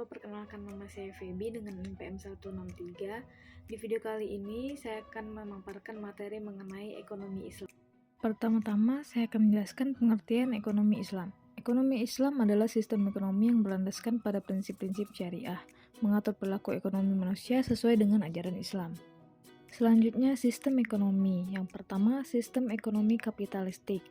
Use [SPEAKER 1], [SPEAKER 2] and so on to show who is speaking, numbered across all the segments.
[SPEAKER 1] Halo, perkenalkan nama saya Feby dengan NPM 163. Di video kali ini saya akan memaparkan materi mengenai ekonomi Islam. Pertama-tama saya akan menjelaskan pengertian ekonomi Islam. Ekonomi Islam adalah sistem ekonomi yang berlandaskan pada prinsip-prinsip syariah, mengatur perilaku ekonomi manusia sesuai dengan ajaran Islam. Selanjutnya, sistem ekonomi. Yang pertama, sistem ekonomi kapitalistik.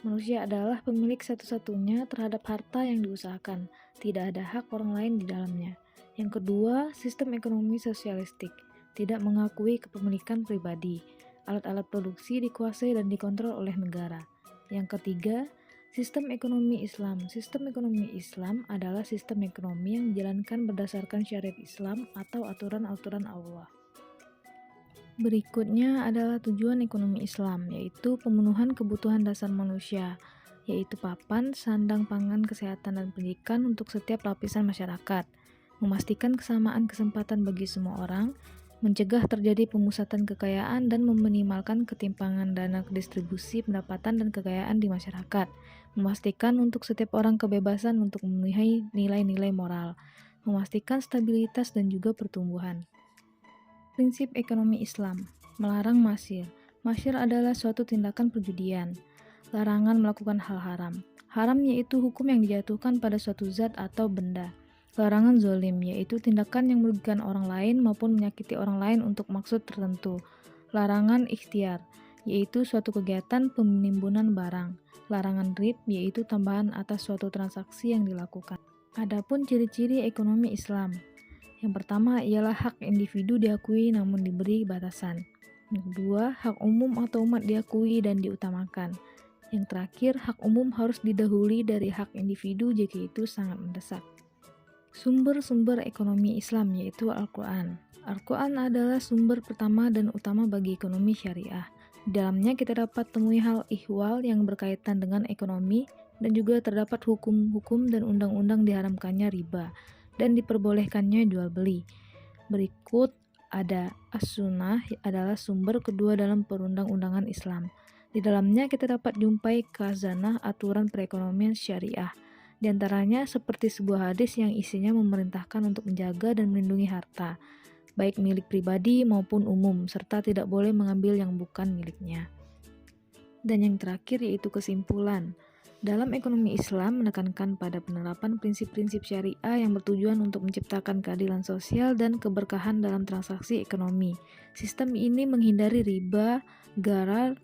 [SPEAKER 1] Manusia adalah pemilik satu-satunya terhadap harta yang diusahakan, tidak ada hak orang lain di dalamnya. Yang kedua, sistem ekonomi sosialistik, tidak mengakui kepemilikan pribadi. Alat-alat produksi dikuasai dan dikontrol oleh negara. Yang ketiga, sistem ekonomi Islam. Sistem ekonomi Islam adalah sistem ekonomi yang dijalankan berdasarkan syariat Islam atau aturan-aturan Allah. Berikutnya adalah tujuan ekonomi Islam, yaitu pemenuhan kebutuhan dasar manusia, yaitu papan, sandang, pangan, kesehatan, dan pendidikan untuk setiap lapisan masyarakat, memastikan kesamaan kesempatan bagi semua orang, mencegah terjadi pemusatan kekayaan, dan meminimalkan ketimpangan dana distribusi pendapatan dan kekayaan di masyarakat, memastikan untuk setiap orang kebebasan untuk memenuhi nilai-nilai moral, memastikan stabilitas dan juga pertumbuhan. Prinsip ekonomi Islam, melarang masyir. Masyir adalah suatu tindakan perjudian. Larangan melakukan hal haram. Haram yaitu hukum yang dijatuhkan pada suatu zat atau benda. Larangan zolim yaitu tindakan yang merugikan orang lain maupun menyakiti orang lain untuk maksud tertentu. Larangan ikhtiar yaitu suatu kegiatan penimbunan barang. Larangan rib yaitu tambahan atas suatu transaksi yang dilakukan. Adapun ciri-ciri ekonomi Islam. Yang pertama ialah hak individu diakui namun diberi batasan. Yang kedua, hak umum atau umat diakui dan diutamakan. Yang terakhir, hak umum harus didahului dari hak individu jika itu sangat mendesak. Sumber-sumber ekonomi Islam yaitu Al-Quran. Al-Quran adalah sumber pertama dan utama bagi ekonomi syariah. Di dalamnya kita dapat temui hal ihwal yang berkaitan dengan ekonomi dan juga terdapat hukum-hukum dan undang-undang diharamkannya riba dan diperbolehkannya jual beli. Berikut ada As-Sunnah adalah sumber kedua dalam perundang-undangan Islam. Di dalamnya kita dapat jumpai khazanah aturan perekonomian syariah. Di antaranya seperti sebuah hadis yang isinya memerintahkan untuk menjaga dan melindungi harta, baik milik pribadi maupun umum, serta tidak boleh mengambil yang bukan miliknya. Dan yang terakhir yaitu kesimpulan. Dalam ekonomi Islam menekankan pada penerapan prinsip-prinsip syariah yang bertujuan untuk menciptakan keadilan sosial dan keberkahan dalam transaksi ekonomi. Sistem ini menghindari riba, gharar,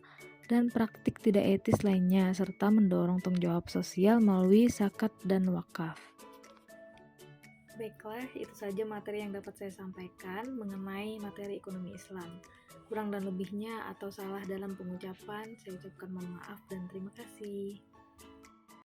[SPEAKER 1] dan praktik tidak etis lainnya, serta mendorong tanggung jawab sosial melalui zakat dan wakaf. Baiklah, itu saja materi yang dapat saya sampaikan mengenai materi ekonomi Islam. Kurang dan lebihnya atau salah dalam pengucapan, saya ucapkan mohon maaf dan terima kasih.